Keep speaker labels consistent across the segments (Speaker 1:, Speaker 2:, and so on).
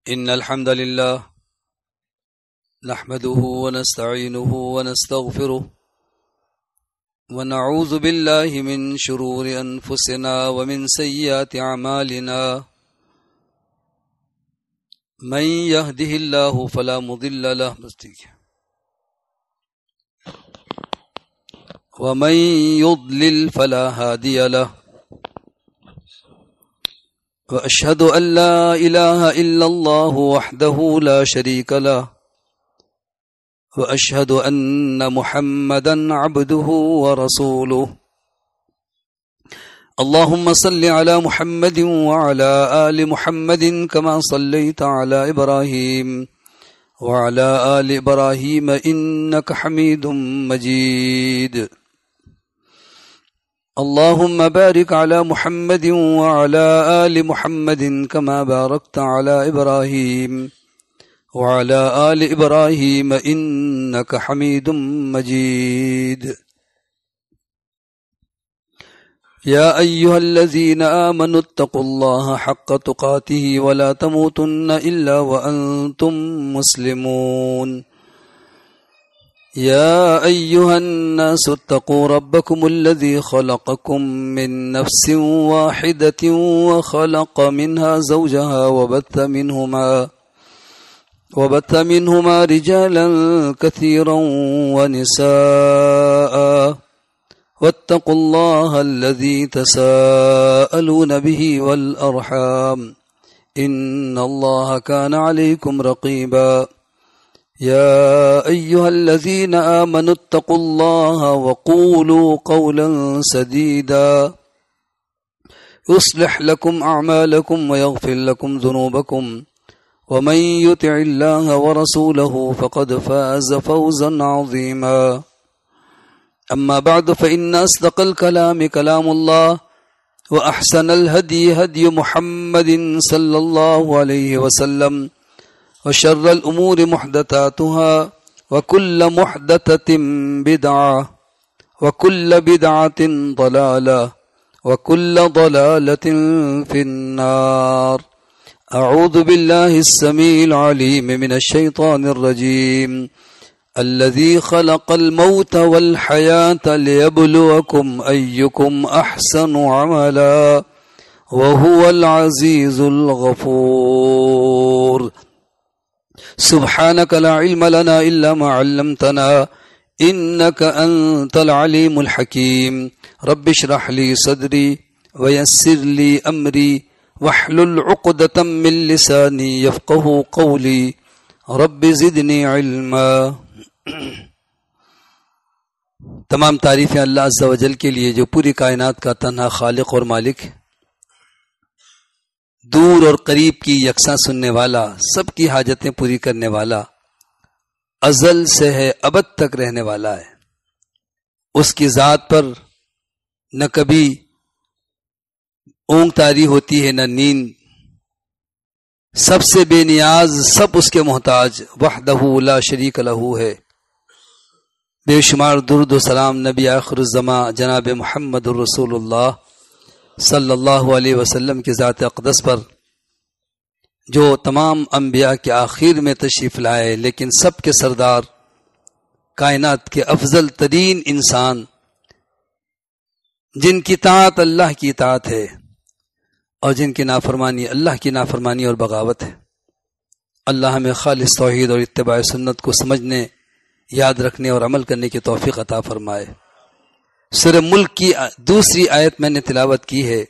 Speaker 1: إن الحمد لله نحمده ونستعينه ونستغفره ونعوذ بالله من شرور أنفسنا ومن سيئات أعمالنا من يهده الله فلا مضل له ومن يضلل فلا هادي له وأشهد أن لا إله إلا الله وحده لا شريك له وأشهد أن محمدا عبده ورسوله اللهم صل على محمد وعلى آل محمد كما صليت على إبراهيم وعلى آل إبراهيم إنك حميد مجيد اللهم بارك على محمد وعلى آل محمد كما باركت على إبراهيم وعلى آل إبراهيم إنك حميد مجيد يا أيها الذين آمنوا اتقوا الله حق تقاته ولا تموتن إلا وأنتم مسلمون يا أيها الناس اتقوا ربكم الذي خلقكم من نفس واحدة وخلق منها زوجها وبث منهما رجالا كثيرا ونساء واتقوا الله الذي تساءلون به والأرحام إن الله كان عليكم رقيبا يا أيها الذين آمنوا اتقوا الله وقولوا قولا سديدا يصلح لكم أعمالكم ويغفر لكم ذنوبكم ومن يطع الله ورسوله فقد فاز فوزا عظيما أما بعد فإن أصدق الكلام كلام الله وأحسن الهدي هدي محمد صلى الله عليه وسلم وشر الأمور محدثاتها وكل محدثة بدعة وكل بدعة ضلالة وكل ضلالة في النار أعوذ بالله السميع العليم من الشيطان الرجيم الذي خلق الموت والحياة ليبلوكم أيكم أحسن عملا وهو العزيز الغفور سبحانك لا علم لنا إلا ما علمتنا إنك أنت العليم الحكيم رب اشرح لي صدري ويسر لي أمري واحلل عقدة من لساني يفقه قولي رب زدني علما تمام تعریفیں اللہ عز و جل کے لیے جو پوری کائنات کا تنہا خالق اور مالک ہے، دور اور قریب کی یکساں سننے والا، سب کی حاجتیں پوری کرنے والا، ازل سے ہے ابد تک رہنے والا ہے۔ اس کی ذات پر نہ کبھی اونگ طاری ہوتی ہے نہ نیند، سب سے بے نیاز، سب اس کے محتاج، وحدہ لا شریک لہ ہے۔ بے شمار درود و سلام نبی آخر الزماں جناب محمد الرسول اللہ صلی اللہ علیہ وسلم کی ذات اقدس پر، جو تمام انبیاء کے آخر میں تشریف لائے، لیکن سب کے سردار، کائنات کے افضل ترین انسان، جن کی اطاعت اللہ کی اطاعت ہے اور جن کی نافرمانی اللہ کی نافرمانی اور بغاوت ہے۔ اللہ ہمیں خالص توحید اور اتباع سنت کو سمجھنے، یاد رکھنے اور عمل کرنے کی توفیق عطا فرمائے۔ سورہ ملک کی دوسری آیت میں نے تلاوت کی ہے۔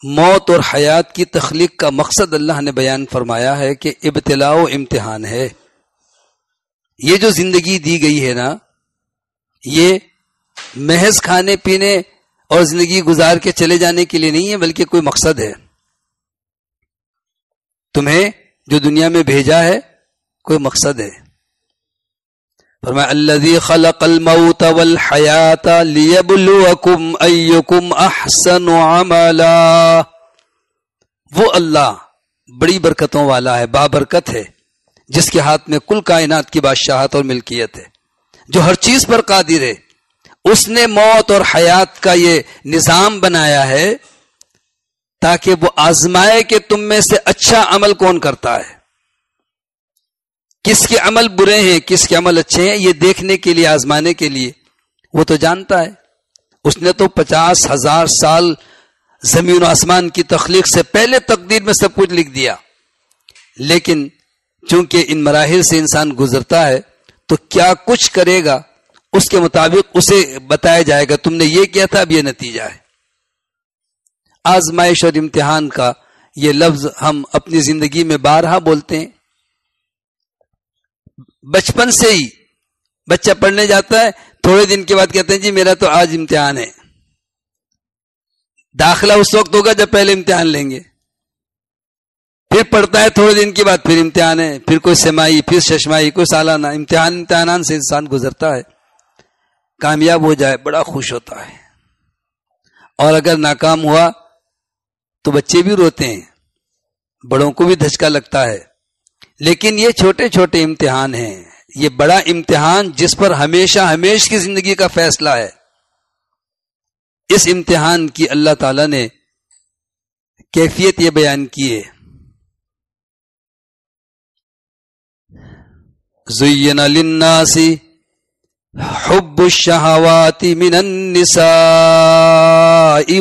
Speaker 1: موت اور حیات کی تخلیق کا مقصد اللہ نے بیان فرمایا ہے کہ ابتلاء و امتحان ہے۔ یہ جو زندگی دی گئی ہے نا، یہ محض کھانے پینے اور زندگی گزار کے چلے جانے کے لیے نہیں ہے، بلکہ کوئی مقصد ہے۔ تمہیں جو دنیا میں بھیجا ہے کوئی مقصد ہے۔ فرمایا الذی خلق الموت والحیات لیبلوکم ایکم احسن عملا، وہ اللہ بڑی برکتوں والا ہے، بابرکت ہے، جس کے ہاتھ میں کل کائنات کی بادشاہت اور ملکیت ہے، جو ہر چیز پر قادر ہے۔ اس نے موت اور حیات کا یہ نظام بنایا ہے تاکہ وہ آزمائے کہ تم میں سے اچھا عمل کون کرتا ہے، کس کے عمل برے ہیں کس کے عمل اچھے ہیں، یہ دیکھنے کے لیے، آزمانے کے لیے۔ وہ تو جانتا ہے، اس نے تو 50,000 سال زمین و آسمان کی تخلیق سے پہلے تقدیر میں سب کچھ لکھ دیا، لیکن چونکہ ان مراحل سے انسان گزرتا ہے تو کیا کچھ کرے گا اس کے مطابق اسے بتایا جائے گا، تم نے یہ کیا تھا، اب یہ نتیجہ ہے۔ آزمائش اور امتحان کا یہ لفظ ہم اپنی زندگی میں بارہا بولتے ہیں۔ بچپن سے ہی بچہ پڑھنے جاتا ہے، تھوڑے دن کے بعد کہتے ہیں جی میرا تو آج امتحان ہے۔ داخلہ اس وقت ہوگا جب پہلے امتحان لیں گے، پھر پڑھتا ہے، تھوڑے دن کے بعد پھر امتحان ہے، پھر کوئی سمائی، پھر ششمائی، کوئی سالانہ امتحانات سے انسان گزرتا ہے۔ کامیاب ہو جائے بڑا خوش ہوتا ہے، اور اگر ناکام ہوا تو بچے بھی روتے ہیں، بڑوں کو بھی دھچکا لگتا ہے۔ لیکن یہ چھوٹے چھوٹے امتحان ہیں، یہ بڑا امتحان جس پر ہمیشہ ہمیش کی زندگی کا فیصلہ ہے، اس امتحان کی اللہ تعالی نے کیفیت یہ بیان کی ہے۔ زین للناس حب الشہوات من النساء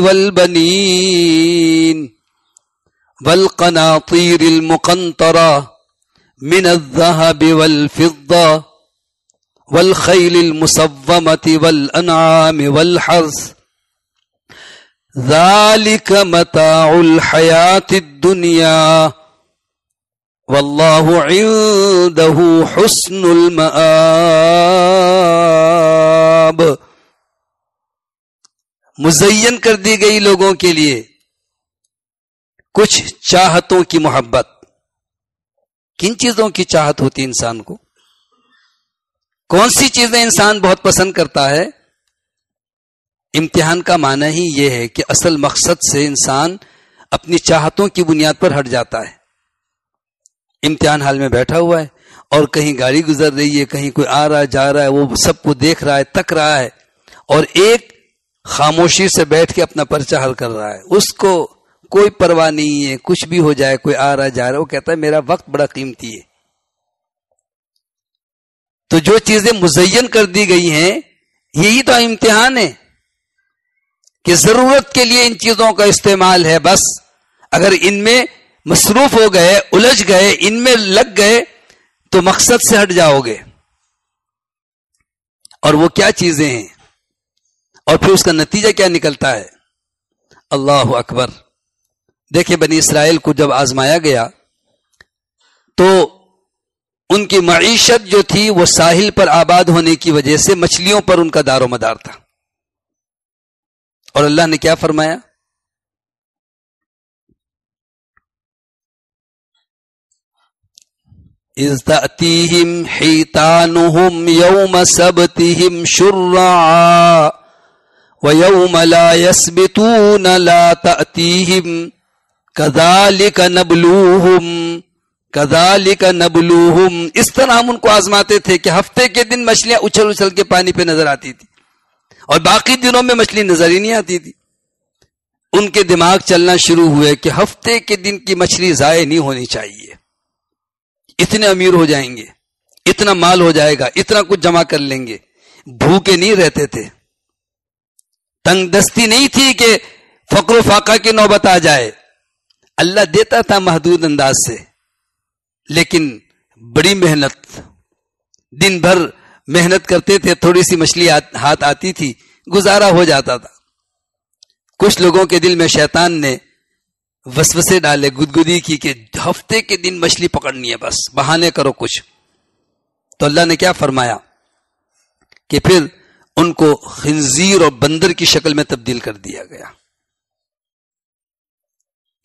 Speaker 1: والبنین والقناطیر المقنطرہ من الذهب والفضة والخيل المصومة والأنعام والحرث ذلك متاع الحياة الدنيا والله عنده حسن المآب۔ مزین کر دی گئی لوگوں کے لیے کچھ چاہتوں کی محبت۔ کن چیزوں کی چاہت ہوتی ہے انسان کو؟ کون سی چیزیں انسان بہت پسند کرتا ہے؟ امتحان کا معنی ہی یہ ہے کہ اصل مقصد سے انسان اپنی چاہتوں کی بنیاد پر ہٹ جاتا ہے۔ امتحان حال میں بیٹھا ہوا ہے اور کہیں گاڑی گزر رہی ہے، کہیں کوئی آ رہا ہے جا رہا ہے، وہ سب کو دیکھ رہا ہے، تک رہا ہے، اور ایک خاموشی سے بیٹھ کے اپنا پرچہ حل کر رہا ہے۔ اس کو کوئی پرواہ نہیں ہے، کچھ بھی ہو جائے، کوئی آ رہا جا رہا ہے، وہ کہتا ہے میرا وقت بڑا قیمتی ہے۔ تو جو چیزیں مزین کر دی گئی ہیں یہی تو امتحان ہے کہ ضرورت کے لیے ان چیزوں کا استعمال ہے، بس اگر ان میں مصروف ہو گئے، الجھ گئے، ان میں لگ گئے تو مقصد سے ہٹ جاؤ گے۔ اور وہ کیا چیزیں ہیں اور پھر اس کا نتیجہ کیا نکلتا ہے؟ اللہ اکبر۔ دیکھیں بنی اسرائیل کو جب آزمایا گیا تو ان کی معیشت جو تھی وہ ساحل پر آباد ہونے کی وجہ سے مچھلیوں پر ان کا دار و مدار تھا، اور اللہ نے کیا فرمایا؟ اذ تأتیہم حیتانہم یوم سبتہم شرعا ویوم لا یسبتون لا تأتیہم کذالک نبلوہم۔ اس طرح ہم ان کو آزماتے تھے کہ ہفتے کے دن مچھلیاں اچھل اچھل کے پانی پہ نظر آتی تھی، اور باقی دنوں میں مچھلی نظر ہی نہیں آتی تھی۔ ان کے دماغ چلنا شروع ہوئے کہ ہفتے کے دن کی مچھلی ضائع نہیں ہونی چاہیے، اتنے امیر ہو جائیں گے، اتنا مال ہو جائے گا، اتنا کچھ جمع کر لیں گے۔ بھوکے نہیں رہتے تھے، تنگ دستی نہیں تھی کہ فقر و فاقہ کی نوبت آ جائے۔ اللہ دیتا تھا محدود انداز سے، لیکن بڑی محنت، دن بھر محنت کرتے تھے، تھوڑی سی مچھلی ہاتھ آتی تھی، گزارا ہو جاتا تھا۔ کچھ لوگوں کے دل میں شیطان نے وسوسے ڈالے، گدگدی کی کہ ہفتے کے دن مچھلی پکڑنی ہے، بس بہانے کرو کچھ۔ تو اللہ نے کیا فرمایا کہ پھر ان کو خنزیر اور بندر کی شکل میں تبدیل کر دیا گیا۔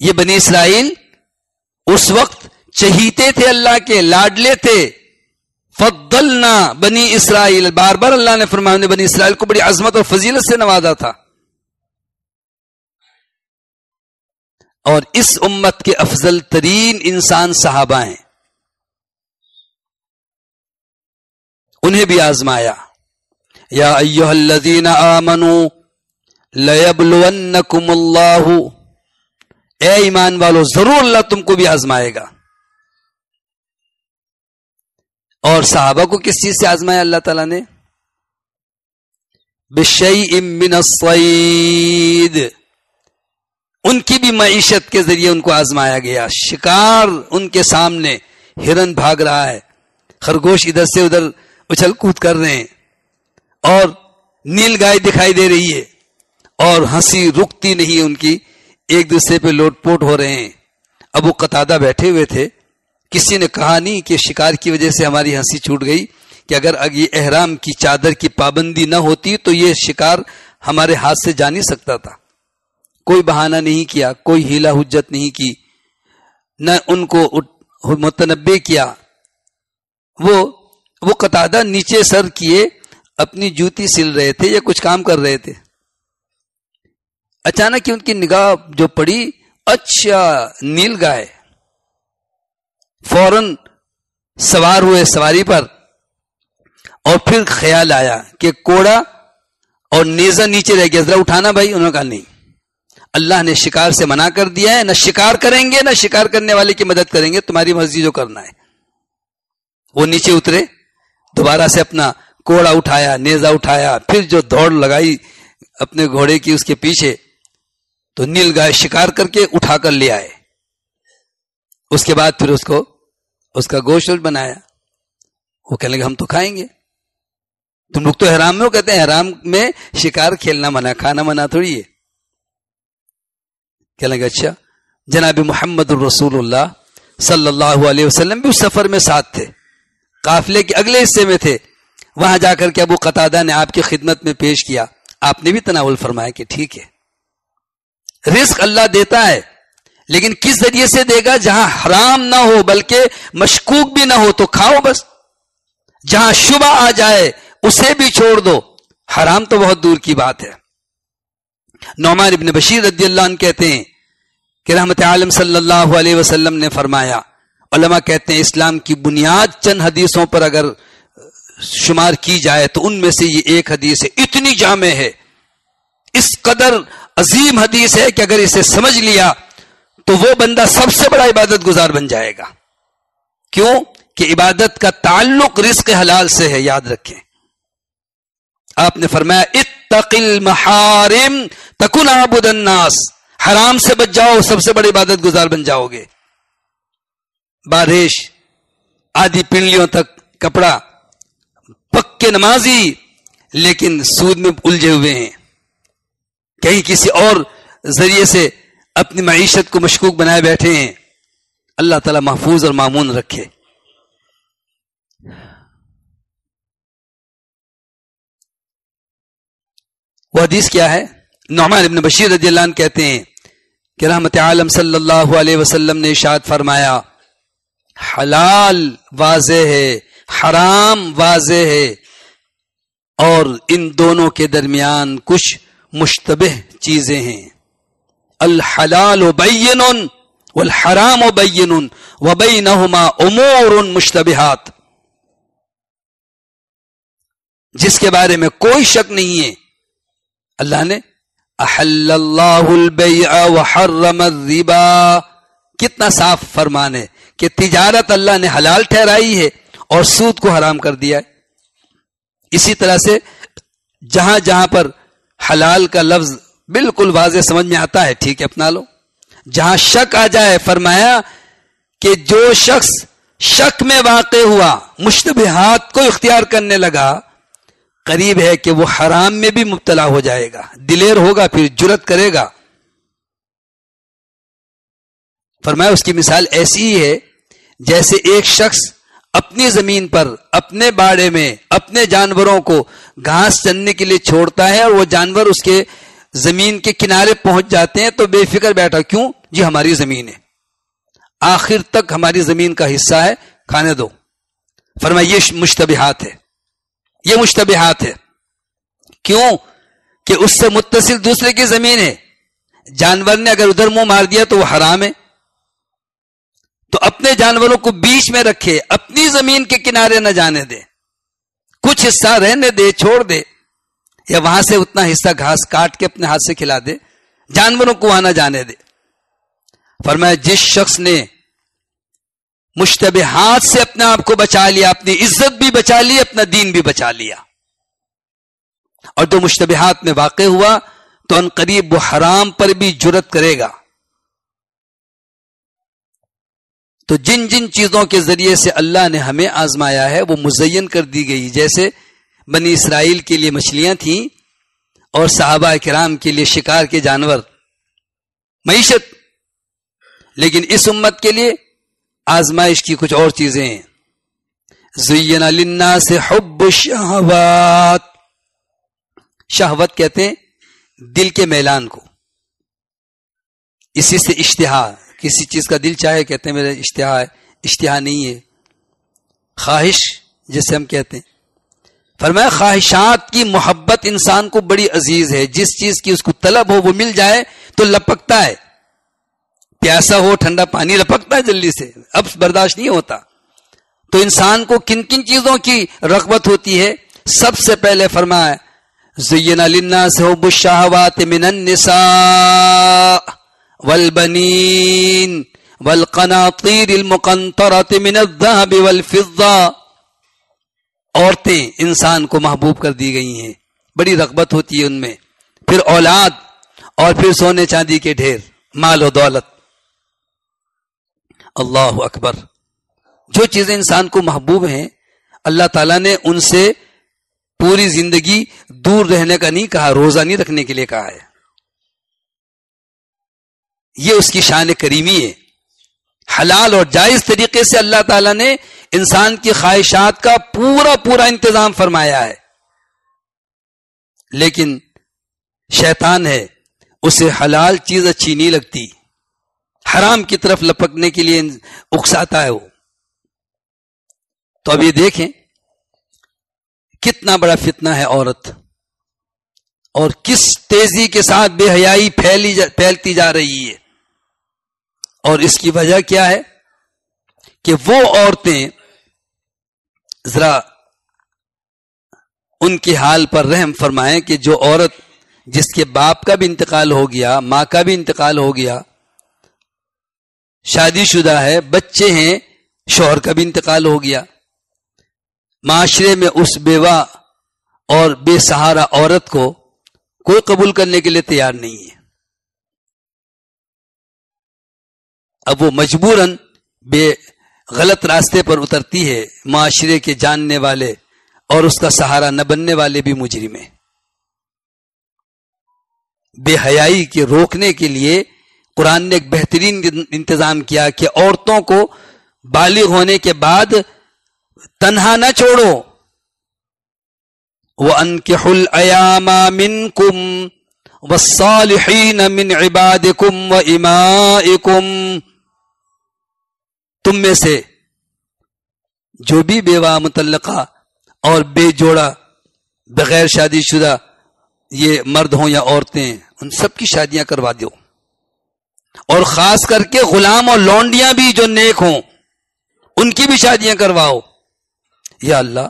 Speaker 1: یہ بنی اسرائیل اس وقت چہیتے تھے، اللہ کے لاڈلے تھے۔ فضلنا بنی اسرائیل، بار بار اللہ نے فرمایا نے بنی اسرائیل کو بڑی عظمت اور فضیلت سے نوازا تھا۔ اور اس امت کے افضل ترین انسان صحابہ ہیں، انہیں بھی آزمایا۔ یا ایھا الذین آمنوا لیبلونکم اللہ اے ایمان والو ضرور اللہ تم کو بھی آزمائے گا. اور صحابہ کو کس چیز سے آزمایا اللہ تعالیٰ نے؟ بِشَيْءٍ مِّنَ الصَّيْدِ، ان کی بھی معیشت کے ذریعے ان کو آزمایا گیا. شکار ان کے سامنے، ہرن بھاگ رہا ہے، خرگوش ادھر سے ادھر اچھل کود کر رہے ہیں، اور نیل گائے دکھائی دے رہی ہے، اور ہنسی رکتی نہیں ان کی، ایک دوسرے پہ لوٹ پوٹ ہو رہے ہیں. ابو قتادہ بیٹھے ہوئے تھے، کسی نے کہا نہیں کہ شکار کی وجہ سے ہماری ہنسی چھوٹ گئی، کہ اگر یہ احرام کی چادر کی پابندی نہ ہوتی تو یہ شکار ہمارے ہاتھ سے جا نہیں سکتا تھا. کوئی بہانہ نہیں کیا، کوئی ہیلا حجت نہیں کی، نہ ان کو متنبع کیا. وہ قتادہ نیچے سر کیے اپنی جوتی سل رہے تھے یا کچھ کام کر رہے تھے. اچانک کی ان کی نگاہ جو پڑی، اچھا نیل گائے. فوراً سوار ہوئے سواری پر، اور پھر خیال آیا کہ کوڑا اور نیزہ نیچے رہ گیا، ذرا اٹھانا بھائی. انہوں نے کہا نہیں، اللہ نے شکار سے منع کر دیا ہے، نہ شکار کریں گے نہ شکار کرنے والے کی مدد کریں گے، تمہاری مرضی جو کرنا ہے. وہ نیچے اترے، دوبارہ سے اپنا کوڑا اٹھایا، نیزہ اٹھایا، پھر جو دوڑ لگائی اپنے گھوڑے کی اس کے پیچھے، تو نیل گائے شکار کر کے اٹھا کر لے آئے. اس کے بعد پھر اس کا گوشت بنایا. وہ کہنے لگے ہم تو کھائیں گے. تم لوگ تو احرام میں ہو. کہتے ہیں احرام میں شکار کھیلنا منع، کھانا منع تھوڑی ہے. کہنے لگے اچھا. جناب محمد الرسول اللہ صلی اللہ علیہ وسلم بھی اس سفر میں ساتھ تھے، قافلے کے اگلے حصے میں تھے. وہاں جا کر کے ابو قتادہ نے آپ کی خدمت میں پیش کیا، آپ نے بھی تناول فرمایا کہ ٹھیک ہے، رزق اللہ دیتا ہے، لیکن کس ذریعے سے دے گا؟ جہاں حرام نہ ہو بلکہ مشکوک بھی نہ ہو تو کھاؤ بس. جہاں شبہ آ جائے اسے بھی چھوڑ دو، حرام تو بہت دور کی بات ہے. نعمان ابن بشیر رضی اللہ عنہ کہتے ہیں کہ رحمت عالم صلی اللہ علیہ وسلم نے فرمایا، علماء کہتے ہیں اسلام کی بنیاد چند حدیثوں پر اگر شمار کی جائے تو ان میں سے یہ ایک حدیث ہے، اتنی جامع ہے، اس قدر عظیم حدیث ہے کہ اگر اسے سمجھ لیا تو وہ بندہ سب سے بڑا عبادت گزار بن جائے گا. کیوں کہ عبادت کا تعلق رزق حلال سے ہے. یاد رکھیں، آپ نے فرمایا اتق المحارم تکن عبد الناس، حرام سے بچ جاؤ، سب سے بڑی عبادت گزار بن جاؤ گے. بارش، آدھی پنڈلیوں تک کپڑا، پکے نمازی لیکن سود میں الجھے ہوئے ہیں، کہیں کسی اور ذریعے سے اپنی معیشت کو مشکوک بنائے بیٹھے ہیں. اللہ تعالی محفوظ اور مامون رکھے. وہ حدیث کیا ہے؟ نعمان ابن بشیر رضی اللہ عنہ کہتے ہیں کہ رحمت عالم صلی اللہ علیہ وسلم نے ارشاد فرمایا، حلال واضح ہے، حرام واضح ہے، اور ان دونوں کے درمیان کچھ مشتبہ چیزیں ہیں. الحلال بین والحرام بین وبینہما امور مشتبہات، جس کے بارے میں کوئی شک نہیں ہے. اللہ نے احل اللہ البیع وحرم الربا، کتنا صاف فرمان ہے کہ تجارت اللہ نے حلال ٹھہرائی ہے اور سود کو حرام کر دیا ہے. اسی طرح سے جہاں جہاں پر حلال کا لفظ بالکل واضح سمجھ میں آتا ہے ٹھیک ہے اپنا لو، جہاں شک آ جائے فرمایا کہ جو شخص شک میں واقع ہوا، مشتبہات کو اختیار کرنے لگا، قریب ہے کہ وہ حرام میں بھی مبتلا ہو جائے گا، دلیر ہوگا، پھر جرت کرے گا. فرمایا اس کی مثال ایسی ہی ہے جیسے ایک شخص اپنی زمین پر، اپنے باڑے میں اپنے جانوروں کو گھاس چننے کے لیے چھوڑتا ہے، اور وہ جانور اس کے زمین کے کنارے پہنچ جاتے ہیں تو بے فکر بیٹھا، کیوں؟ جی ہماری زمین ہے، آخر تک ہماری زمین کا حصہ ہے، کھانے دو. فرمایا یہ مشتبہات ہے، یہ مشتبہات ہے. کیوں کہ اس سے متصل دوسرے کی زمین ہے، جانور نے اگر ادھر منہ مار دیا تو وہ حرام ہے. تو اپنے جانوروں کو بیچ میں رکھے، اپنی زمین کے کنارے نہ جانے دے، کچھ حصہ رہنے دے، چھوڑ دے، یا وہاں سے اتنا حصہ گھاس کاٹ کے اپنے ہاتھ سے کھلا دے، جانوروں کو وہاں نہ جانے دے. فرمایا جس شخص نے مشتبہات سے اپنے آپ کو بچا لیا، اپنی عزت بھی بچا لی، اپنا دین بھی بچا لیا، اور جو مشتبہات میں واقع ہوا تو ان قریب وہ حرام پر بھی جرت کرے گا۔ تو جن جن چیزوں کے ذریعے سے اللہ نے ہمیں آزمایا ہے وہ مزین کر دی گئی، جیسے بنی اسرائیل کے لیے مچھلیاں تھیں اور صحابہ کرام کے لیے شکار کے جانور، معیشت، لیکن اس امت کے لیے آزمائش کی کچھ اور چیزیں ہیں۔ زین للناس حب الشہوات، شہوت کہتے ہیں دل کے میلان کو، اسی سے اشتہا، کسی چیز کا دل چاہے کہتے ہیں میرا اشتہا ہے، اشتہا نہیں ہے، خواہش جسے ہم کہتے ہیں۔ فرمایا خواہشات کی محبت انسان کو بڑی عزیز ہے، جس چیز کی اس کو طلب ہو وہ مل جائے تو لپکتا ہے، پیاسا ہو ٹھنڈا پانی لپکتا ہے جلدی سے، اب برداشت نہیں ہوتا۔ تو انسان کو کن کن چیزوں کی رغبت ہوتی ہے؟ سب سے پہلے فرمایا زین للناس حب الشہوات من النساء والبنین والقناطیر المقنطرۃ من الذهب والفضہ، عورتیں انسان کو محبوب کر دی گئی ہیں، بڑی رغبت ہوتی ہے ان میں، پھر اولاد، اور پھر سونے چاندی کے ڈھیر، مال و دولت۔ اللہ اکبر، جو چیزیں انسان کو محبوب ہیں اللہ تعالیٰ نے ان سے پوری زندگی دور رہنے کا نہیں کہا، روزہ نہیں رکھنے کے لیے کہا ہے، یہ اس کی شان کریمی ہے۔ حلال اور جائز طریقے سے اللہ تعالیٰ نے انسان کی خواہشات کا پورا انتظام فرمایا ہے، لیکن شیطان ہے، اسے حلال چیز اچھی نہیں لگتی، حرام کی طرف لپکنے کے لیے اکساتا ہے وہ۔ تو اب یہ دیکھیں کتنا بڑا فتنہ ہے عورت، اور کس تیزی کے ساتھ بے حیائی پھیلتی جا رہی ہے، اور اس کی وجہ کیا ہے کہ وہ عورتیں، ذرا ان کے حال پر رحم فرمائیں کہ جو عورت جس کے باپ کا بھی انتقال ہو گیا، ماں کا بھی انتقال ہو گیا، شادی شدہ ہے، بچے ہیں، شوہر کا بھی انتقال ہو گیا، معاشرے میں اس بیوہ اور بے سہارا عورت کو کوئی قبول کرنے کے لیے تیار نہیں ہے۔ اب وہ مجبوراً غلط راستے پر اترتی ہے، معاشرے کے جاننے والے اور اس کا سہارا نہ بننے والے بھی مجرم ہیں۔ بے حیائی کے روکنے کے لیے قرآن نے ایک بہترین انتظام کیا کہ عورتوں کو بالغ ہونے کے بعد تنہا نہ چھوڑو، وَأَنكِحُوا الْأَيَامَ مِنكُمْ وَالصَّالِحِينَ مِنْ عِبَادِكُمْ وَإِمَائِكُمْ، تم میں سے جو بھی بیوہ مطلقہ اور بے جوڑا بغیر شادی شدہ یہ مرد ہوں یا عورتیں، ان سب کی شادیاں کروا دو، اور خاص کر کے غلام اور لونڈیاں بھی جو نیک ہوں ان کی بھی شادیاں کرواؤ۔ یا اللہ،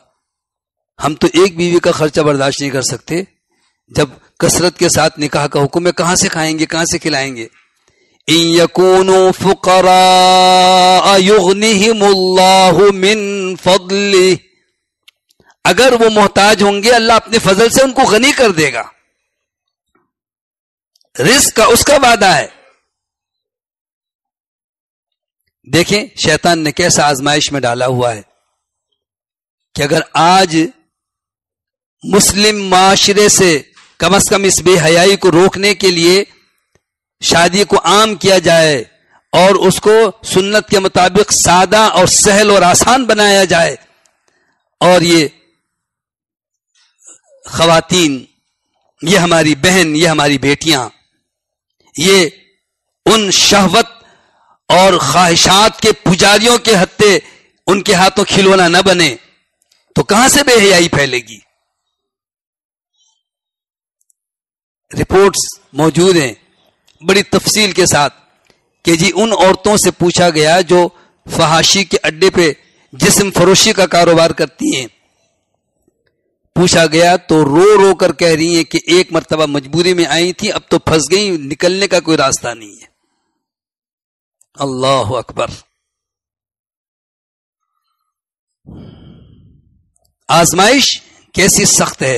Speaker 1: ہم تو ایک بیوی کا خرچہ برداشت نہیں کر سکتے، جب کثرت کے ساتھ نکاح کا حکم ہے، کہاں سے کھائیں گے، کہاں سے کھلائیں گے؟ ان یکونوا فقراء یغنہم اللہ من فضلہ، اگر وہ محتاج ہوں گے اللہ اپنے فضل سے ان کو غنی کر دے گا، رزق کا اس کا وعدہ ہے۔ دیکھیں شیطان نے کیسا آزمائش میں ڈالا ہوا ہے کہ اگر آج مسلم معاشرے سے کم از کم اس بے حیائی کو روکنے کے لیے شادی کو عام کیا جائے اور اس کو سنت کے مطابق سادہ اور سہل اور آسان بنایا جائے، اور یہ خواتین، یہ ہماری بہن، یہ ہماری بیٹیاں، یہ ان شہوت اور خواہشات کے پجاریوں کے ہتھے ان کے ہاتھوں کھلونا نہ بنے، تو کہاں سے بے حیائی پھیلے گی؟ رپورٹس موجود ہیں بڑی تفصیل کے ساتھ کہ جی ان عورتوں سے پوچھا گیا جو فحاشی کے اڈے پہ جسم فروشی کا کاروبار کرتی ہیں، پوچھا گیا تو رو رو کر کہہ رہی ہیں کہ ایک مرتبہ مجبوری میں آئی تھی، اب تو پھنس گئی، نکلنے کا کوئی راستہ نہیں ہے۔ اللہ اکبر. آزمائش کیسی سخت ہے.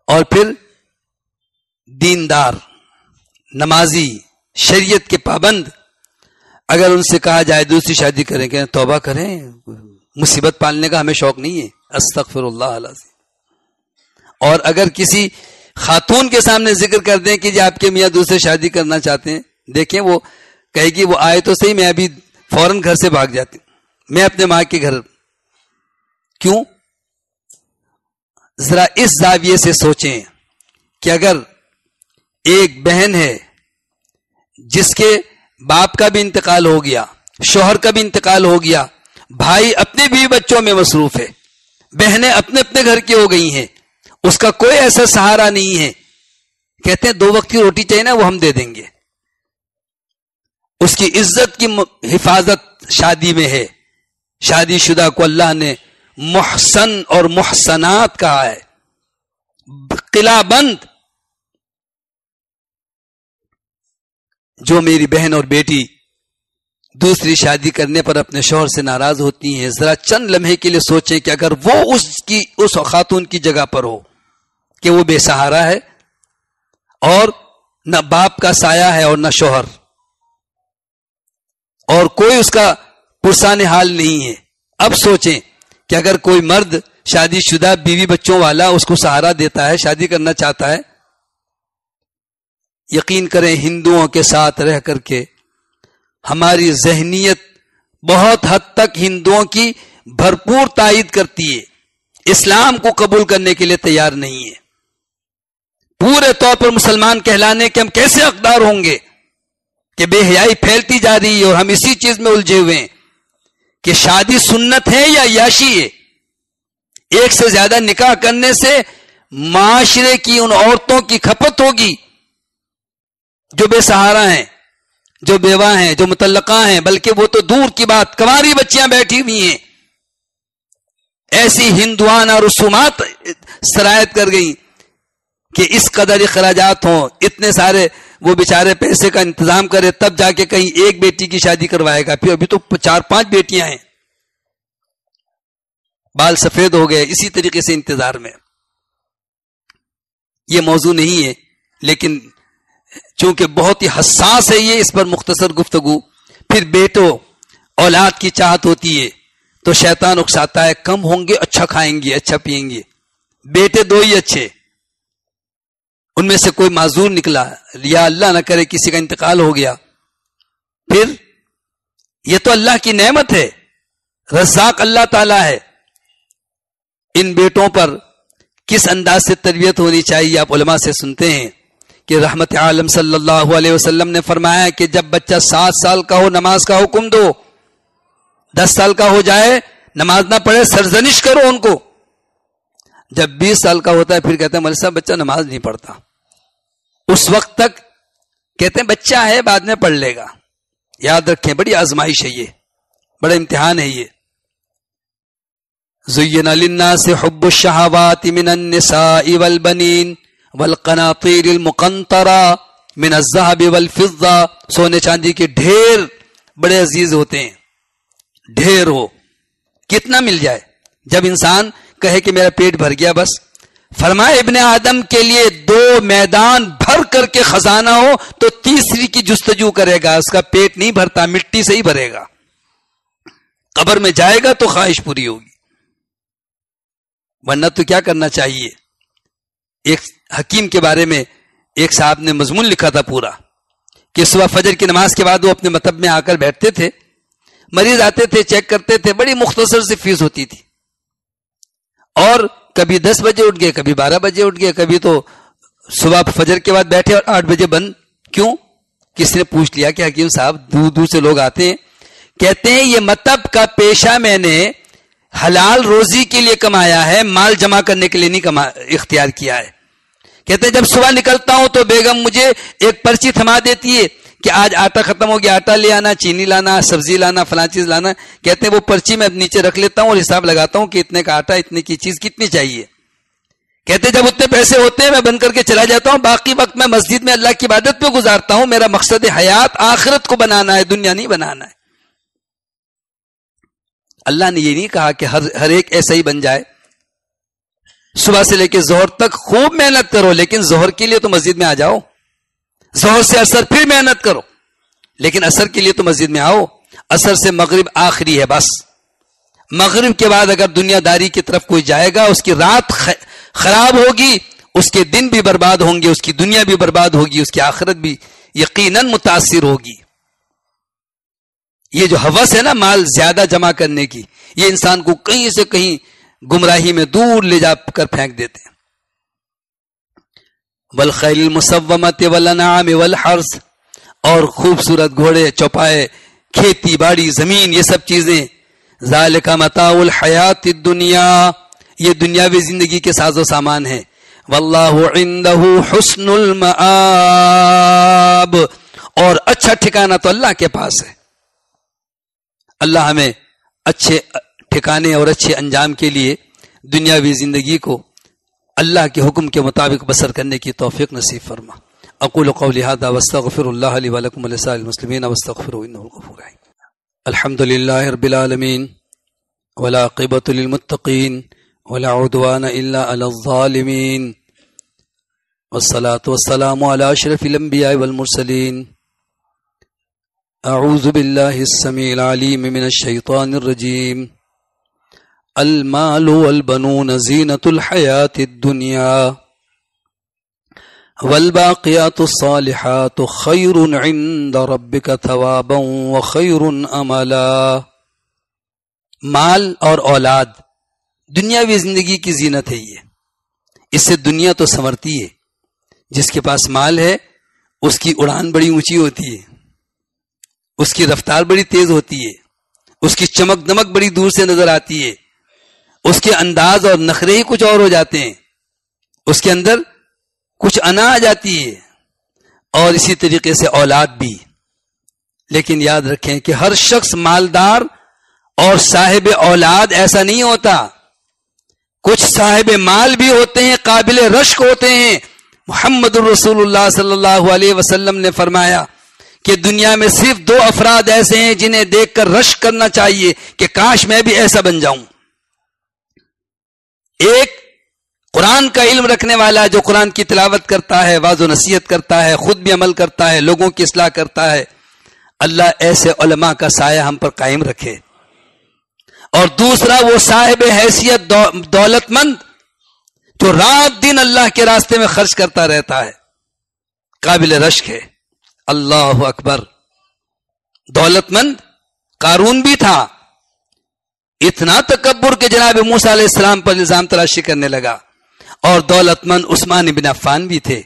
Speaker 1: اور پھر دیندار، نمازی، شریعت کے پابند، اگر ان سے کہا جائے دوسری شادی کریں کہ توبہ کریں، مصیبت پالنے کا ہمیں شوق نہیں ہے. استغفر اللہ العظیم. اور اگر کسی خاتون کے سامنے ذکر کر دیں کہ جی آپ کے میاں دوسرے شادی کرنا چاہتے ہیں، دیکھیں وہ کہے گی وہ آئے تو صحیح، میں ابھی فوراً گھر سے بھاگ جاتی ہوں، میں اپنے ماں کے گھر. کیوں؟ ذرا اس زاویے سے سوچیں کہ اگر ایک بہن ہے جس کے باپ کا بھی انتقال ہو گیا، شوہر کا بھی انتقال ہو گیا، بھائی اپنے بیوی بچوں میں مصروف ہے، بہنیں اپنے اپنے گھر کی ہو گئی ہیں، اس کا کوئی ایسا سہارا نہیں ہے. کہتے ہیں 2 وقت کی روٹی چاہیے نا، وہ ہم دے دیں گے. اس کی عزت کی حفاظت شادی میں ہے. شادی شدہ کو اللہ نے محسن اور محسنات کہا ہے، قلعہ بند. جو میری بہن اور بیٹی دوسری شادی کرنے پر اپنے شوہر سے ناراض ہوتی ہیں، ذرا چند لمحے کے لیے سوچیں کہ اگر وہ اس خاتون کی جگہ پر ہو کہ وہ بے سہارا ہے اور نہ باپ کا سایہ ہے اور نہ شوہر، اور کوئی اس کا پرسان حال نہیں ہے. اب سوچیں کہ اگر کوئی مرد شادی شدہ بیوی بچوں والا اس کو سہارا دیتا ہے، شادی کرنا چاہتا ہے، یقین کریں ہندوؤں کے ساتھ رہ کر کے ہماری ذہنیت بہت حد تک ہندوؤں کی بھرپور تائید کرتی ہے، اسلام کو قبول کرنے کے لیے تیار نہیں ہے. پورے طور پر مسلمان کہلانے کے ہم کیسے حقدار ہوں گے کہ بے حیائی پھیلتی جا رہی ہے اور ہم اسی چیز میں الجھے ہوئے ہیں کہ شادی سنت ہے یا عیاشی ہے. ایک سے زیادہ نکاح کرنے سے معاشرے کی ان عورتوں کی کھپت ہوگی جو بے سہارا ہیں، جو بیوہ ہیں، جو مطلقہ ہیں، بلکہ وہ تو دور کی بات کنواری بچیاں بیٹھی ہوئی ہیں. ایسی ہندوانہ رسومات سرایت کر گئی کہ اس قدر اخراجات ہوں، اتنے سارے وہ بیچارے پیسے کا انتظام کرے تب جا کے کہیں ایک بیٹی کی شادی کروائے گا. پھر ابھی تو 4-5 بیٹیاں ہیں، بال سفید ہو گئے اسی طریقے سے انتظار میں. یہ موضوع نہیں ہے، لیکن چونکہ بہت ہی حساس ہے یہ، اس پر مختصر گفتگو. پھر بیٹوں اولاد کی چاہت ہوتی ہے تو شیطان اکساتا ہے کم ہوں گے، اچھا کھائیں گے، اچھا پیئیں گے. بیٹے 2 ہی اچھے، ان میں سے کوئی معذور نکلا یا اللہ نہ کرے کسی کا انتقال ہو گیا، پھر یہ تو اللہ کی نعمت ہے، رزاق اللہ تعالی ہے. ان بیٹوں پر کس انداز سے تربیت ہونی چاہیے آپ علماء سے سنتے ہیں کہ رحمت عالم صلی اللہ علیہ وسلم نے فرمایا کہ جب بچہ 7 سال کا ہو نماز کا حکم دو، 10 سال کا ہو جائے نماز نہ پڑھے سرزنش کرو ان کو. جب 20 سال کا ہوتا ہے پھر کہتے ہیں مولوی صاحب بچہ نماز نہیں پڑھتا. اس وقت تک کہتے ہیں بچہ ہے بعد میں پڑھ لے گا. یاد رکھیں بڑی آزمائش ہے یہ، بڑا امتحان ہے یہ. زین للناس حب الشہوات من النساء والبنین والقناطیر المقنطرہ من الذهب والفضہ. سونے چاندی کے ڈھیر بڑے عزیز ہوتے ہیں، ڈھیر ہو کتنا مل جائے. جب انسان کہے کہ میرا پیٹ بھر گیا بس، فرمائے ابن آدم کے لیے 2 میدان بھر کر کے خزانہ ہو تو تیسری کی جستجو کرے گا. اس کا پیٹ نہیں بھرتا، مٹی سے ہی بھرے گا. قبر میں جائے گا تو خواہش پوری ہوگی، ورنہ تو کیا کرنا چاہیے. ایک حکیم کے بارے میں ایک صاحب نے مضمون لکھا تھا پورا کہ صبح فجر کی نماز کے بعد وہ اپنے مطب میں آ کر بیٹھتے تھے، مریض آتے تھے چیک کرتے تھے، بڑی مختصر سی فیس ہوتی تھی، اور کبھی 10 بجے اٹھ گئے، کبھی 12 بجے اٹھ گئے، کبھی تو صبح فجر کے بعد بیٹھے اور 8 بجے بند. کیوں؟ کس نے پوچھ لیا کہ حکیم صاحب دور دور سے لوگ آتے ہیں. کہتے ہیں یہ مطب کا پیشہ میں نے حلال روزی کے لیے کمایا ہے، مال جمع کرنے کے لیے نہیں اختیار کیا ہے. کہتے ہیں جب صبح نکلتا ہوں تو بیگم مجھے ایک پرچی تھما دیتی ہے کہ آج آٹا ختم ہو گیا، آٹا لے آنا، چینی لانا، سبزی لانا، فلاں چیز لانا. کہتے ہیں وہ پرچی میں نیچے رکھ لیتا ہوں اور حساب لگاتا ہوں کہ اتنے کا آٹا اتنے کی چیز کتنی چاہیے. کہتے جب اتنے پیسے ہوتے ہیں میں بند کر کے چلا جاتا ہوں, باقی وقت میں مسجد میں اللہ کی عبادت پہ گزارتا ہوں. میرا مقصد حیات آخرت کو بنانا ہے, دنیا نہیں بنانا ہے. اللہ نے یہ نہیں کہا کہ ہر ایک ایسا ہی بن جائے. صبح سے لے کے ظہر تک خوب محنت کرو, لیکن ظہر کے لیے تو مسجد میں آ جاؤ. ظہر سے عصر پھر محنت کرو, لیکن عصر کے لیے تو مسجد میں آؤ. عصر سے مغرب آخری ہے بس. مغرب کے بعد اگر دنیا داری کی طرف کوئی جائے گا, اس کی رات خراب ہوگی, اس کے دن بھی برباد ہوں گے, اس کی دنیا بھی برباد ہوگی, اس کی آخرت بھی یقیناً متاثر ہوگی. یہ جو ہوس ہے نا مال زیادہ جمع کرنے کی, یہ انسان کو کہیں سے کہیں گمراہی میں دور لے جا کر پھینک دیتے ہیں. والخیل المسومۃ والانعام والحرث, اور خوبصورت گھوڑے, چوپائے, کھیتی باڑی, زمین, یہ سب چیزیں. ذالک متاع الحیات الدنیا, یہ دنیاوی زندگی کے ساز و سامان ہیں. واللہ عندہ حسن المآب, اور اچھا ٹھکانہ تو اللہ کے پاس ہے. اللہ ہمیں اچھے ٹھکانے اور اچھے انجام کے لیے دنیاوی زندگی کو اللہ کے حکم کے مطابق بسر کرنے کی توفیق نصیب فرما. اقول قولی ھذا واستغفر اللہ لی ولکم ولسائر المسلمین واستغفروہ انہ الغفور الرحیم. الحمد للہ رب العالمین والعاقبۃ للمتقین ولا عدوان الا علی الظالمین والصلاة والسلام علی اشرف الانبیاء والمرسلین. اعوذ باللہ السمیع العلیم من الشیطان الرجیم. المال والبنون زینۃ الحیاۃ الدنیا والباقیات الصالحات خیر عند ربک ثوابا وخیر املا. مال اور اولاد دنیاوی زندگی کی زینت ہے. یہ اس سے دنیا تو سنورتی ہے. جس کے پاس مال ہے اس کی اڑان بڑی اونچی ہوتی ہے, اس کی رفتار بڑی تیز ہوتی ہے, اس کی چمک دمک بڑی دور سے نظر آتی ہے, اس کے انداز اور نخرے ہی کچھ اور ہو جاتے ہیں, اس کے اندر کچھ انا آ جاتی ہے, اور اسی طریقے سے اولاد بھی. لیکن یاد رکھیں کہ ہر شخص مالدار اور صاحب اولاد ایسا نہیں ہوتا. کچھ صاحب مال بھی ہوتے ہیں, قابل رشک ہوتے ہیں. محمد الرسول اللہ صلی اللہ علیہ وسلم نے فرمایا کہ دنیا میں صرف 2 افراد ایسے ہیں جنہیں دیکھ کر رشک کرنا چاہیے کہ کاش میں بھی ایسا بن جاؤں. ایک قرآن کا علم رکھنے والا جو قرآن کی تلاوت کرتا ہے, واعظ و نصیحت کرتا ہے, خود بھی عمل کرتا ہے, لوگوں کی اصلاح کرتا ہے. اللہ ایسے علماء کا سایہ ہم پر قائم رکھے. اور دوسرا وہ صاحب حیثیت دولت مند جو رات دن اللہ کے راستے میں خرچ کرتا رہتا ہے, قابل رشک ہے. اللہ اکبر. دولت مند قارون بھی تھا, اتنا تکبر کہ جناب موسیٰ علیہ السلام پر الزام تراشی کرنے لگا. اور دولت مند عثمان بن عفان بھی تھے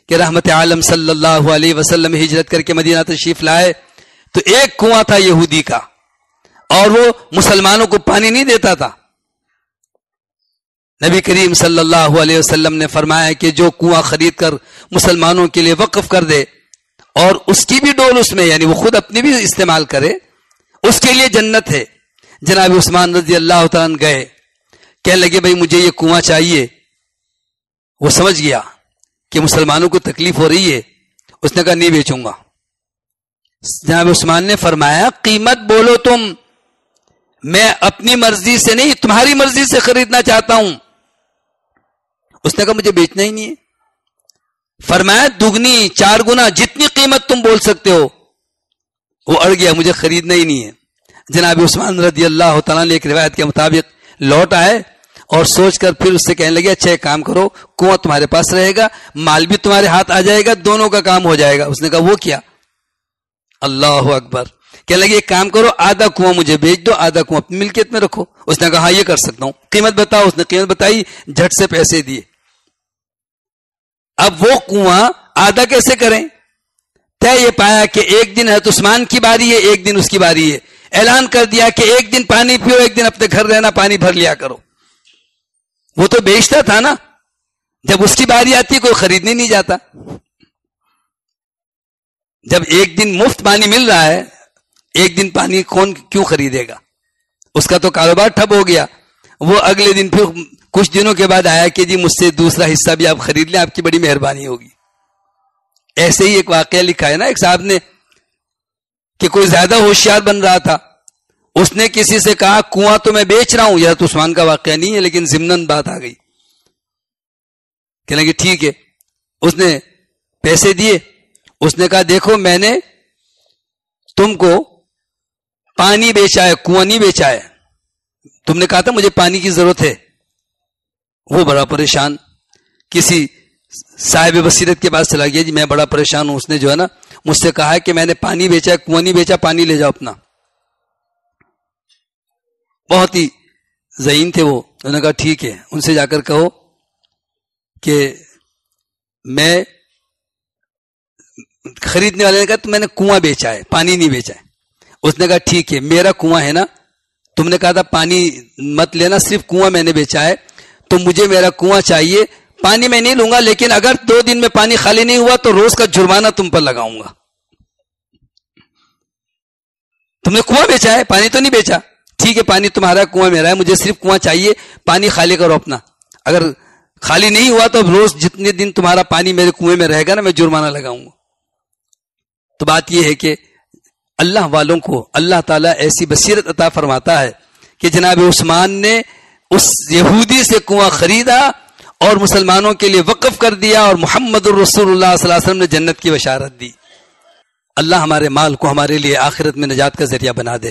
Speaker 1: کہ رحمت عالم صلی اللہ علیہ وسلم ہجرت کر کے مدینہ تشریف لائے تو ایک کنواں تھا یہودی کا, اور وہ مسلمانوں کو پانی نہیں دیتا تھا. نبی کریم صلی اللہ علیہ وسلم نے فرمایا کہ جو کنواں خرید کر مسلمانوں کے لیے وقف کر دے اور اس کی بھی ڈول اس میں, یعنی وہ خود اپنی بھی استعمال کرے, اس کے لیے جنت ہے. جناب عثمان رضی اللہ تعالیٰ گئے, کہنے لگے بھائی مجھے یہ کنواں چاہیے. وہ سمجھ گیا کہ مسلمانوں کو تکلیف ہو رہی ہے, اس نے کہا نہیں بیچوں گا. جناب عثمان نے فرمایا قیمت بولو تم, میں اپنی مرضی سے نہیں تمہاری مرضی سے خریدنا چاہتا ہوں. اس نے کہا مجھے بیچنا ہی نہیں ہے. فرمایا دگنی 4 گنا جتنی قیمت تم بول سکتے ہو. وہ اڑ گیا, مجھے خریدنا ہی نہیں ہے. جناب عثمان رضی اللہ تعالیٰ نے ایک روایت کے مطابق لوٹ آئے اور سوچ کر پھر اس سے کہنے لگے اچھا ایک کام کرو, کنواں تمہارے پاس رہے گا, مال بھی تمہارے ہاتھ آ جائے گا, دونوں کا کام ہو جائے گا. اس نے کہا وہ کیا؟ اللہ اکبر. کہنے لگے ایک کام کرو, آدھا کنواں مجھے بیچ دو, آدھا کنواں اپنی ملکیت میں رکھو. اس نے کہا ہاں یہ کر سکتا ہوں, قیمت بتاؤ. اس نے قیمت بتائی, جھٹ سے پیسے دیے. اب وہ کنواں آدھا کیسے کریں؟ طے یہ پایا کہ ایک دن حضرت عثمان کی باری ہے, ایک دن اس کی باری ہے. اعلان کر دیا کہ ایک دن پانی پیو, ایک دن اپنے گھر رہنا, پانی بھر لیا کرو. وہ تو بیچتا تھا نا, جب اس کی باری آتی کوئی خریدنے نہیں جاتا. جب ایک دن مفت پانی مل رہا ہے, ایک دن پانی کون کیوں خریدے گا؟ اس کا تو کاروبار ٹھپ ہو گیا. وہ اگلے دن پھر کچھ دنوں کے بعد آیا کہ جی مجھ سے دوسرا حصہ بھی آپ خرید لیں، آپ کی بڑی مہربانی ہوگی۔ ایسے ہی ایک واقعہ لکھا ہے نا ایک صاحب نے کہ کوئی زیادہ ہوشیار بن رہا تھا، اس نے کسی سے کہا کنواں تو میں بیچ رہا ہوں، یہ تو عثمان کا واقعہ نہیں ہے لیکن ضمناً بات آ گئی، کہنے لگے ٹھیک ہے۔ اس نے پیسے دیے، اس نے کہا دیکھو میں نے تم کو پانی بیچا ہے، کنواں نہیں بیچا ہے، تم نے کہا تھا مجھے پانی کی ضرورت ہے۔ وہ بڑا پریشان، کسی صاحب بصیرت کے پاس چلا گیا، جی میں بڑا پریشان ہوں، اس نے جو ہے نا مجھ سے کہا ہے کہ میں نے پانی بیچا ہے، کنواں نہیں بیچا، پانی لے جاؤ اپنا۔ بہت ہی ذہین تھے وہ، انہوں نے کہا ٹھیک ہے، ان سے جا کر کہو کہ میں خریدنے والے نے کہا تو میں نے کنواں بیچا ہے، پانی نہیں بیچا ہے۔ اس نے کہا ٹھیک ہے، میرا کنواں ہے نا، تم نے کہا تھا پانی مت لینا، صرف کنواں میں نے بیچا ہے، تو مجھے میرا کنواں چاہیے، پانی میں نہیں لوں گا، لیکن اگر 2 دن میں پانی خالی نہیں ہوا تو روز کا جرمانہ تم پر لگاؤں گا۔ تم نے کنواں بیچا ہے، پانی تو نہیں بیچا، ٹھیک ہے پانی تمہارا، کنواں میرا ہے، مجھے صرف کنواں چاہیے، پانی خالی کرو اپنا، اگر خالی نہیں ہوا تو روز جتنے دن تمہارا پانی میرے کنویں میں رہے گا نا میں جرمانہ لگاؤں گا۔ تو بات یہ ہے کہ اللہ والوں کو اللہ تعالیٰ ایسی بصیرت عطا فرماتا ہے کہ جناب عثمان نے اس یہودی سے کنواں خریدا اور مسلمانوں کے لیے وقف کر دیا، اور محمد الرسول اللہ صلی اللہ علیہ وسلم نے جنت کی بشارت دی۔ اللہ ہمارے مال کو ہمارے لیے آخرت میں نجات کا ذریعہ بنا دے،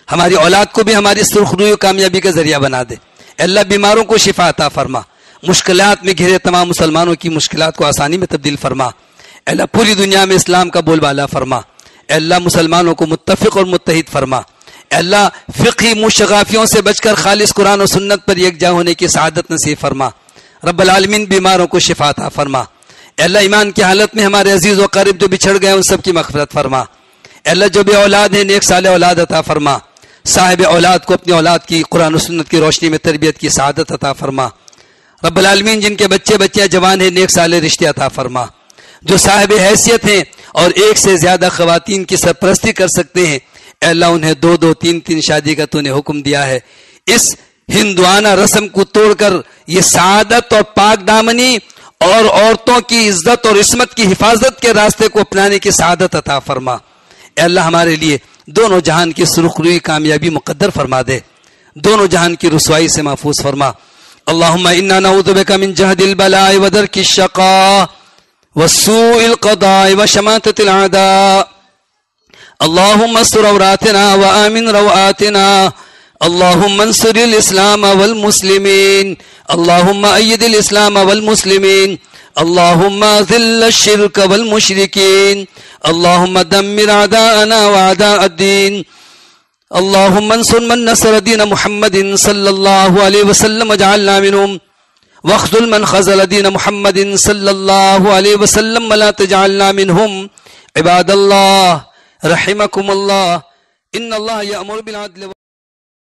Speaker 1: ہماری اولاد کو بھی ہماری سرخروئی و کامیابی کا ذریعہ بنا دے۔ اللہ بیماروں کو شفا عطا فرما، مشکلات میں گھرے تمام مسلمانوں کی مشکلات کو آسانی میں تبدیل فرما۔ اللہ پوری دنیا میں اسلام کا بول بالا فرما۔ اللہ مسلمانوں کو متفق اور متحد فرما۔ اللہ فقہی مشغافیوں سے بچ کر خالص قرآن و سنت پر یکجا ہونے کی سعادت نصیب فرما۔ رب العالمین بیماروں کو شفا عطا فرما۔ اللہ ایمان کی حالت میں ہمارے عزیز و قریب جو بچھڑ گئے ان سب کی مغفرت فرما۔ اللہ جو بے اولاد ہیں نیک صالح اولاد عطا فرما۔ صاحب اولاد کو اپنی اولاد کی قرآن و سنت کی روشنی میں تربیت کی سعادت عطا فرما۔ رب العالمین جن کے بچے بچیاں جوان ہیں نیک صالح رشتے عطا فرما۔ جو صاحب حیثیت ہیں اور ایک سے زیادہ خواتین کی سرپرستی کر سکتے ہیں، اے اللہ انہیں 2 3 شادی کا تو نے حکم دیا ہے۔ اس ہندوانہ رسم کو توڑ کر یہ سعادت اور پاک دامنی اور عورتوں کی عزت اور عصمت کی حفاظت کے راستے کو اپنانے کی سعادت عطا فرما۔ اے اللہ ہمارے لیے دونوں جہان کی سرخروئی کامیابی مقدر فرما دے، دونوں جہان کی رسوائی سے محفوظ فرما۔ اللہم انا نعوذ بک من جہد البلاء ودرک الشقاء وسوء القضاء وشماتة الأعداء اللهم استر عوراتنا وآمن روآتنا اللهم انصر الإسلام والمسلمين اللهم أيد الإسلام والمسلمين اللهم ذل الشرك والمشركين اللهم دمر أعداءنا وأعداء الدين اللهم انصر من نصر دين محمد صلى الله عليه وسلم واجعلنا منهم واخذل من خذل دين محمد صلى الله عليه وسلم ولا تجعلنا منهم عباد الله رحمكم الله إن الله يأمر بالعدل